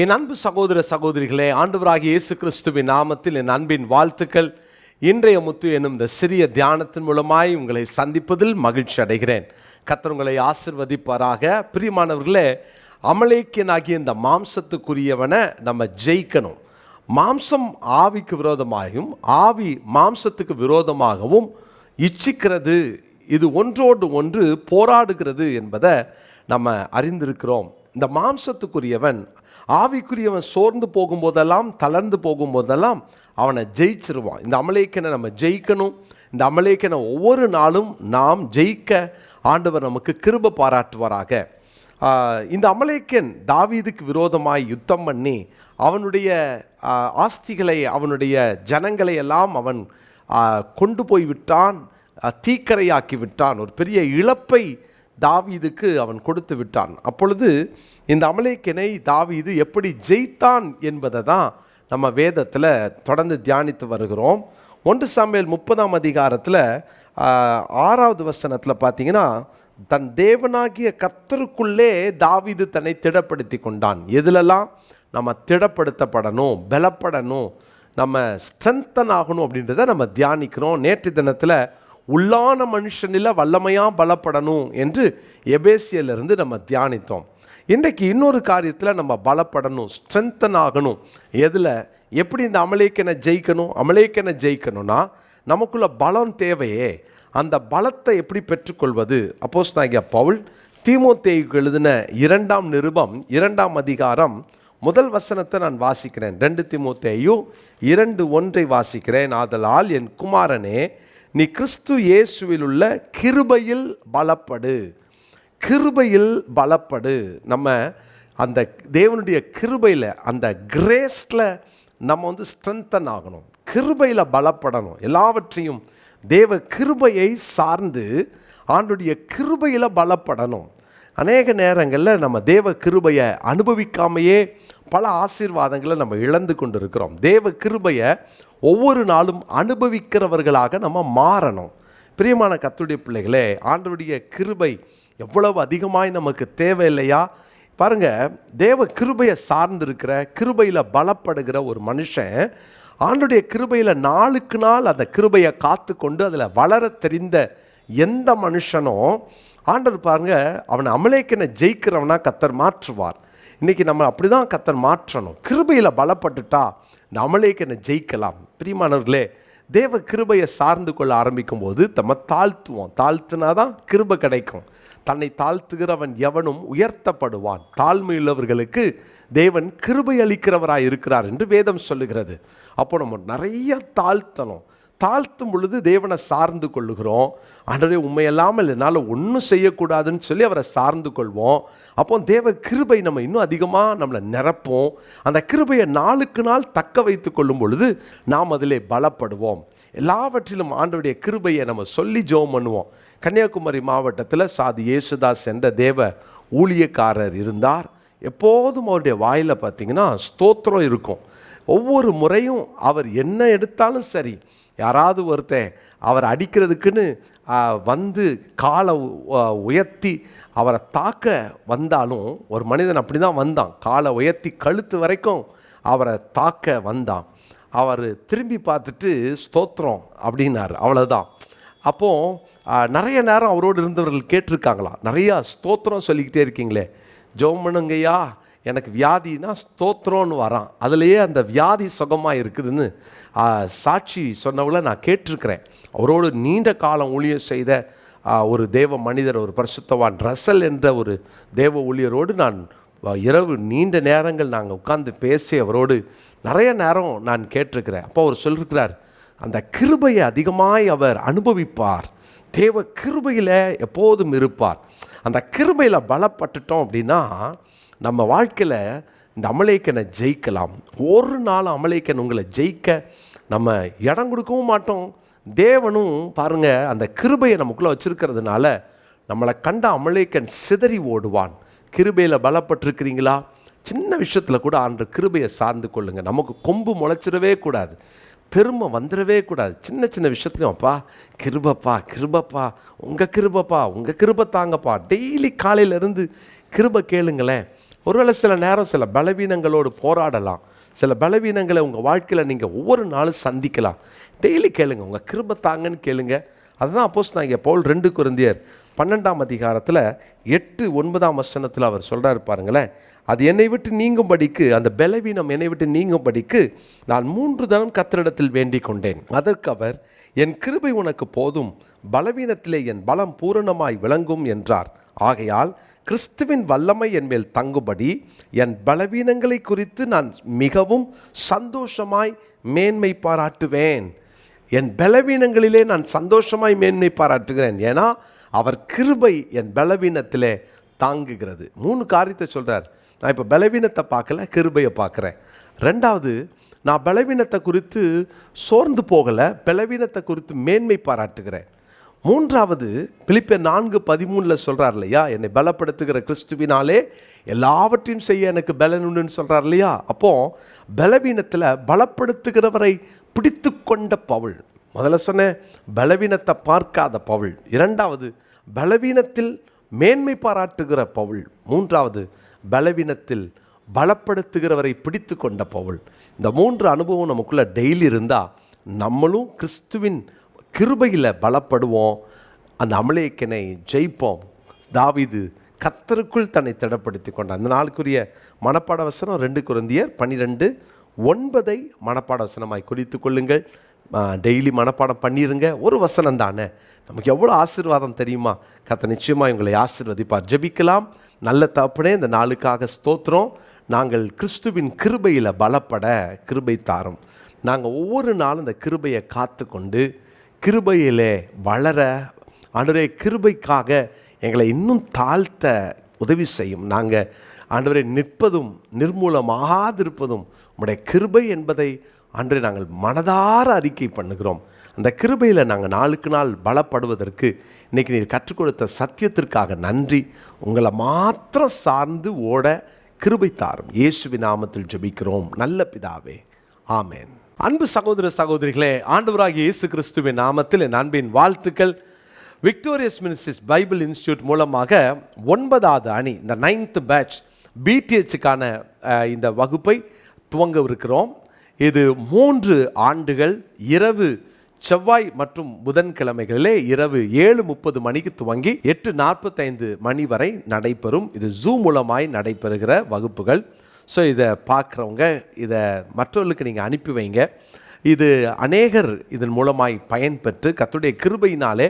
என் அன்பு சகோதர சகோதரிகளே, ஆண்டவராகிய இயேசு கிறிஸ்துவின் நாமத்தில் என் அன்பின் வாழ்த்துக்கள். இன்றைய முத்து என்னும் இந்த சிறிய தியானத்தின் மூலமாய் உங்களை சந்திப்பதில் மகிழ்ச்சி அடைகிறேன். கர்த்தர் உங்களை ஆசீர்வதிப்பாராக. பிரியமானவர்களே, அமலேக்கியனாகிய இந்த மாம்சத்துக்குரியவனை நம்ம ஜெயிக்கணும். மாம்சம் ஆவிக்கு விரோதமாகவும் ஆவி மாம்சத்துக்கு விரோதமாகவும் இச்சிக்கிறது. இது ஒன்றோடு ஒன்று போராடுகிறது என்பதை நம்ம அறிந்திருக்கிறோம். இந்த மாம்சத்துக்குரியவன் ஆவிக்குரியவன் சோர்ந்து போகும்போதெல்லாம் தளர்ந்து போகும்போதெல்லாம் அவனை ஜெயிச்சிருவான். இந்த அமலேக்கனை நம்ம ஜெயிக்கணும். இந்த அமலேக்கனை ஒவ்வொரு நாளும் நாம் ஜெயிக்க ஆண்டவர் நமக்கு கிருபை பாராட்டுவாராக. இந்த அமலேக்கன் தாவீதுக்கு விரோதமாய் யுத்தம் பண்ணி அவனுடைய ஆஸ்திகளை அவனுடைய ஜனங்களை எல்லாம் அவன் கொண்டு போய் விட்டான், தீக்கரையாக்கி விட்டான். ஒரு பெரிய இழப்பை தாவீதுக்கு அவன் கொடுத்து விட்டான். அப்பொழுது இந்த அமலேக்கனை தாவீது எப்படி ஜெயித்தான் என்பதை தான் நம்ம வேதத்தில் தொடர்ந்து தியானித்து வருகிறோம். 1 சாமுவேல் 30ஆம் அதிகாரத்தில் 6வது வசனத்தில் பார்த்தீங்கன்னா, தன் தேவனாகிய கர்த்தருக்குள்ளே தாவீது தன்னை திடப்படுத்தி கொண்டான். எதிலெல்லாம் நம்ம திடப்படுத்தப்படணும், பலப்படணும், நம்ம ஸ்ட்ரென்தன் ஆகணும் அப்படின்றத நம்ம தியானிக்கிறோம். நேற்று தினத்தில் உள்ளான மனுஷனில் வல்லமையாக பலப்படணும் என்று எபேசியிலிருந்து நம்ம தியானித்தோம். இன்றைக்கு இன்னொரு காரியத்தில் நம்ம பலப்படணும், ஸ்ட்ரென்தன் ஆகணும். எதில், எப்படி இந்த அமலேக்கனை ஜெயிக்கணும்? அமலேக்கனை ஜெயிக்கணும்னா நமக்குள்ள பலம் தேவையே. அந்த பலத்தை எப்படி பெற்றுக்கொள்வது? அப்போஸ்தலனாகிய பவுல் தீமோத்தேயுக்கு எழுதின 2ஆம் நிருபம் 2ஆம் அதிகாரம் 1 வசனத்தை நான் வாசிக்கிறேன். 2 தீமோத்தேயு 2:1 வாசிக்கிறேன். ஆதலால் என் குமாரனே, நீ கிறிஸ்து இயேசுவில் உள்ள கிருபையில் பலப்படு. கிருபையில் பலப்படு. நம்ம அந்த தேவனுடைய கிருபையில், அந்த கிரேஸில் நம்ம ஸ்ட்ரென்தன் ஆகணும், கிருபையில் பலப்படணும். எல்லாவற்றையும் தேவ கிருபையை சார்ந்து ஆண்டுடைய கிருபையில் பலப்படணும். அநேக நேரங்களில் நம்ம தேவ கிருபையை அனுபவிக்காமையே பல ஆசீர்வாதங்களை நம்ம இழந்து கொண்டு இருக்கிறோம். தேவ கிருபையை ஒவ்வொரு நாளும் அனுபவிக்கிறவர்களாக நம்ம மாறணும். பிரியமான கர்த்தருடைய பிள்ளைகளே, ஆண்டவருடைய கிருபை எவ்வளவு அதிகமாய் நமக்கு தேவை இல்லையா? பாருங்க, தேவ கிருபையை சார்ந்திருக்கிற, கிருபையில் பலப்படுகிற ஒரு மனுஷன் ஆண்டவருடைய கிருபையில் நாளுக்கு நாள் அந்த கிருபையை காத்து கொண்டு அதில் வளர தெரிந்த எந்த மனுஷனும் ஆண்டவர் பாருங்க, அவனை அமலேக்கனை ஜெயிக்கிறவனா கர்த்தர் மாற்றுவார். இன்றைக்கி நம்ம அப்படி தான் கர்த்தர் மாற்றணும். கிருபையில் பலப்பட்டுட்டா இந்த அமலேக்கனை ஜெயிக்கலாம். பிரியமானவர்களே, தேவ கிருபையை சார்ந்து கொள்ள ஆரம்பிக்கும் போது நம்ம தாழ்த்துவோம். தாழ்த்துனா தான் கிருபை கிடைக்கும். தன்னை தாழ்த்துகிறவன் எவனும் உயர்த்தப்படுவான். தாழ்மையுள்ளவர்களுக்கு தேவன் கிருபை அளிக்கிறவராய் இருக்கிறார் என்று வேதம் சொல்லுகிறது. அப்போ நம்ம நிறைய தாழ்த்தணும். தாழ்த்தும் பொழுது தேவனை சார்ந்து கொள்ளுகிறோம். ஆண்டவரே, உண்மையல்லாமல் என்னால் ஒன்றும் செய்யக்கூடாதுன்னு சொல்லி அவரை சார்ந்து கொள்வோம். அப்போ தேவ கிருபை நம்ம இன்னும் அதிகமாக நம்மளை நிரப்போம். அந்த கிருபையை நாளுக்கு நாள் தக்க வைத்து கொள்ளும் பொழுது நாம் அதிலே பலப்படுவோம். எல்லாவற்றிலும் ஆண்டவருடைய கிருபையை நம்ம சொல்லி ஜெபம் பண்ணுவோம். கன்னியாகுமரி மாவட்டத்தில் சாதி இயேசுதாஸ் என்ற தேவ ஊழியக்காரர் இருந்தார். எப்போதும் அவருடைய வாயில் பார்த்திங்கன்னா ஸ்தோத்திரம் இருக்கும். ஒவ்வொரு முறையும் அவர் என்ன எடுத்தாலும் சரி, யாராவது ஒருத்தன் அவரை அடிக்கிறதுக்குன்னு வந்து காலை உயர்த்தி அவரை தாக்க வந்தாலும், ஒரு மனிதன் அப்படி தான் வந்தான். காலை உயர்த்தி கழுத்து வரைக்கும் அவரை தாக்க வந்தான். அவர் திரும்பி பார்த்துட்டு ஸ்தோத்திரம் அப்படின்னார், அவ்வளோதான். அப்போது நிறைய நேரம் அவரோடு இருந்தவர்கள் கேட்டிருக்காங்களா, நிறையா ஸ்தோத்திரம் சொல்லிக்கிட்டே இருக்கீங்களே, ஜெபம் பண்ணுங்கய்யா, எனக்கு வியாதினா ஸ்தோத்திரம்னு வரான், அதுலேயே அந்த வியாதி சுகமாக இருக்குதுன்னு சாட்சி சொன்னவளை நான் கேட்டிருக்கிறேன். அவரோடு நீண்ட காலம் ஊழியம் செய்த ஒரு தேவ மனிதர், ஒரு பரிசுத்தவான் ரசல் என்ற ஒரு தேவ ஊழியரோடு நான் இரவு நீண்ட நேரங்கள் நாங்கள் உட்கார்ந்து பேசி அவரோடு நிறைய நேரம் நான் கேட்டிருக்கிறேன். அப்போ அவர் சொல்லியிருக்கிறார், அந்த கிருபையை அதிகமாய் அவர் அனுபவிப்பார், தேவ கிருபையில் எப்போதும் இருப்பார். அந்த கிருபையில் பலப்பட்டுட்டோம் அப்படின்னா நம்ம வாழ்க்கையில் இந்த அமலேக்கனை ஜெயிக்கலாம். ஒரு நாள் அமலேக்கன் உங்களை ஜெயிக்க நம்ம இடம் கொடுக்கவும் மாட்டோம். தேவனும் பாருங்கள், அந்த கிருபையை நமக்குள்ளே வச்சுருக்கிறதுனால நம்மளை கண்ட அமலேக்கன் சிதறி ஓடுவான். கிருபையில் பலப்பட்டிருக்கிறீங்களா? சின்ன விஷயத்தில் கூட ஆண்டவர் கிருபையை சார்ந்து கொள்ளுங்கள். நமக்கு கொம்பு முளைச்சிடவே கூடாது, பெருமை வந்துடவே கூடாது. சின்ன சின்ன விஷயத்துலையும் அப்பா கிருபப்பா, கிருபப்பா, உங்கள் கிருபப்பா, உங்கள் கிருபை தாங்கப்பா. டெய்லி காலையிலேருந்து கிருபை கேளுங்களேன். ஒருவேளை சில நேரம் சில பலவீனங்களோடு போராடலாம். சில பலவீனங்களை உங்கள் வாழ்க்கையில் நீங்கள் ஒவ்வொரு நாளும் சந்திக்கலாம். டெய்லி கேளுங்க, உங்கள் கிருபை தாங்கன்னு கேளுங்க. அதுதான் அப்போஸ்தலனாகிய பவுல் 2 கொரிந்தியர் 12ஆம் அதிகாரத்தில் 8-9ஆம் வசனத்தில் அவர் சொல்கிறார் பாருங்களேன். அது என்னை விட்டு நீங்கும்படிக்கு, அந்த பலவீனம் என்னை விட்டு நீங்கும்படிக்கு நான் 3 தரம் கர்த்தரிடத்தில் வேண்டிக் கொண்டேன். அதற்கு அவர், என் கிருபை உனக்கு போதும், பலவீனத்திலே என் பலம் பூரணமாய் விளங்கும் என்றார். ஆகையால் கிறிஸ்துவின் வல்லமை என் மேல் தங்கும்படி என் பலவீனங்களை குறித்து நான் மிகவும் சந்தோஷமாய் மேன்மை பாராட்டுவேன். என் பலவீனங்களிலே நான் சந்தோஷமாய் மேன்மை பாராட்டுகிறேன். ஏன்னா அவர் கிருபை என் பலவீனத்திலே தாங்குகிறது. 3 காரியத்தை சொல்கிறார். நான் இப்போ பலவீனத்தை பார்க்கல, கிருபையை பார்க்குறேன். 2வது, நான் பலவீனத்தை குறித்து சோர்ந்து போகலை, பலவீனத்தை குறித்து மேன்மை பாராட்டுகிறேன். 3வது, பிலிப்பியர் 4:13 சொல்கிறார் இல்லையா, என்னை பலப்படுத்துகிற கிறிஸ்துவினாலே எல்லாவற்றையும் செய்ய எனக்கு பலன் உண்டுன்னு சொல்கிறார் இல்லையா. அப்போது பலவீனத்தில் பலப்படுத்துகிறவரை பிடித்து கொண்ட பவுல். முதல்ல சொன்னேன், பலவீனத்தை பார்க்காத பவுல். 2வது, பலவீனத்தில் மேன்மை பாராட்டுகிற பவுல். 3வது, பலவீனத்தில் பலப்படுத்துகிறவரை பிடித்து கொண்ட பவுல். இந்த 3 அனுபவம் நமக்குள்ளே டெய்லி இருந்தால் நம்மளும் கிறிஸ்துவின் கிருபையில் பலப்படுவோம், அந்த அமலேக்கனை ஜெயிப்போம். தாவீது கர்த்தருக்குள் தன்னை திடப்படுத்தி கொண்டான். அந்த நாளுக்குரிய மனப்பாட வசனம் 2 கொரிந்தியர் 12:9 மனப்பாட வசனமாய் குறித்து கொள்ளுங்கள். டெய்லி மனப்பாடம் பண்ணிடுங்க. ஒரு வசனம் தானே, நமக்கு எவ்வளோ ஆசீர்வாதம் தெரியுமா. கர்த்தர் நிச்சயமாக உங்களை ஆசீர்வதிப்பார். ஜெபிக்கலாம். நல்ல தகப்பனே, இந்த நாளுக்காக ஸ்தோத்திரம். நாங்கள் கிறிஸ்துவின் கிருபையில் பலப்பட கிருபை தாரும். நாங்கள் ஒவ்வொரு நாளும் இந்த கிருபையை காத்து கொண்டு கிருபையிலே வளர, ஆண்டவரே, கிருபைக்காக எங்களை இன்னும் தாழ்த்த உதவி செய்யும். நாங்கள் ஆண்டவரே நிற்பதும் நிர்மூலமாகாதிருப்பதும் உம்முடைய கிருபை என்பதை ஆண்டவரே நாங்கள் மனதார அறிக்கை பண்ணுகிறோம். அந்த கிருபையில் நாங்கள் நாளுக்கு நாள் பலப்படுவதற்கு இன்றைக்கி நீர் கற்றுக் கொடுத்த சத்தியத்திற்காக நன்றி. உங்களை மாத்திரம் சார்ந்து ஓட கிருபை தாரும். இயேசுவின் நாமத்தில் ஜெபிக்கிறோம் நல்ல பிதாவே, ஆமேன். அன்பு சகோதர சகோதரிகளே, ஆண்டவராகிய இயேசு கிறிஸ்துவின் நாமத்தில் என் அன்பின் வாழ்த்துக்கள். விக்டோரியஸ் மினிஸ்ட்ரிஸ் பைபிள் இன்ஸ்டியூட் மூலமாக 9வது அணி, இந்த 9th பேட்ச் பிடிஹெச்சுக்கான இந்த வகுப்பை துவங்கவிருக்கிறோம். இது 3 ஆண்டுகள் இரவு செவ்வாய் மற்றும் புதன்கிழமைகளிலே இரவு 7:30 மணிக்கு துவங்கி 8:45 மணி வரை நடைபெறும். இது ஜூம் மூலமாய் நடைபெறுகிற வகுப்புகள். ஸோ இதை பார்க்குறவங்க இதை மற்றவர்களுக்கு நீங்கள் அனுப்பி வைங்க. இது அநேகர் இதன் மூலமாய் பயன்பெற்று கர்த்தருடைய கிருபையினாலே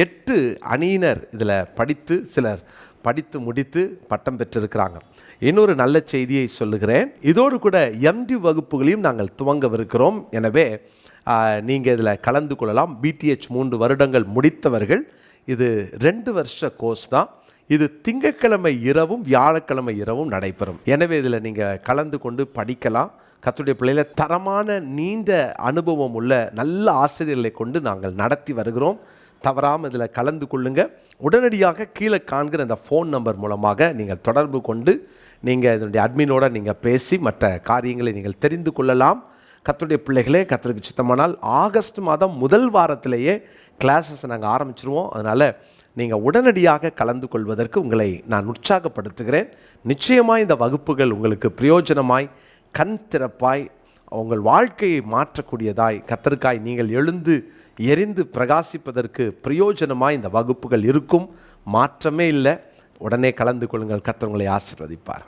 8 அணியினர் இதில் படித்து, சிலர் படித்து முடித்து பட்டம் பெற்றிருக்கிறாங்க. இன்னொரு நல்ல செய்தியை சொல்லுகிறேன். இதோடு கூட எம்டி வகுப்புகளையும் நாங்கள் துவங்கவிருக்கிறோம். எனவே நீங்கள் இதில் கலந்து கொள்ளலாம். பிடிஹெச் 3 வருடங்கள் முடித்தவர்கள். இது 2 வருஷ கோர்ஸ் தான். இது திங்கட்கிழமை இரவும் வியாழக்கிழமை இரவும் நடைபெறும். எனவே இதில் நீங்கள் கலந்து கொண்டு படிக்கலாம். கர்த்தருடைய பிள்ளைகளை தரமான நீண்ட அனுபவம் உள்ள நல்ல ஆசிரியர்களை கொண்டு நாங்கள் நடத்தி வருகிறோம். தவறாமல் இதில் கலந்து கொள்ளுங்க. உடனடியாக கீழே காண்கிற அந்த ஃபோன் நம்பர் மூலமாக நீங்கள் தொடர்பு கொண்டு நீங்கள் இதனுடைய அட்மினோட நீங்கள் பேசி மற்ற காரியங்களை நீங்கள் தெரிந்து கொள்ளலாம். கர்த்தருடைய பிள்ளைகளே, கர்த்தருக்கு சித்தமானால் ஆகஸ்ட் மாதம் முதல் வாரத்திலேயே கிளாஸஸ் நாங்கள் ஆரம்பிச்சிருவோம். அதனால் நீங்கள் உடனடியாக கலந்து கொள்வதற்கு உங்களை நான் உற்சாகப்படுத்துகிறேன். நிச்சயமாக இந்த வகுப்புகள் உங்களுக்கு பிரயோஜனமாய், கண் திறப்பாய், உங்கள் வாழ்க்கையை மாற்றக்கூடியதாய், கர்த்தருக்காய் நீங்கள் எழுந்து எரிந்து பிரகாசிப்பதற்கு பிரயோஜனமாய் இந்த வகுப்புகள் இருக்கும். மாற்றமே இல்லை. உடனே கலந்து கொள்ளுங்கள். கர்த்தர் உங்களை ஆசீர்வதிப்பார்.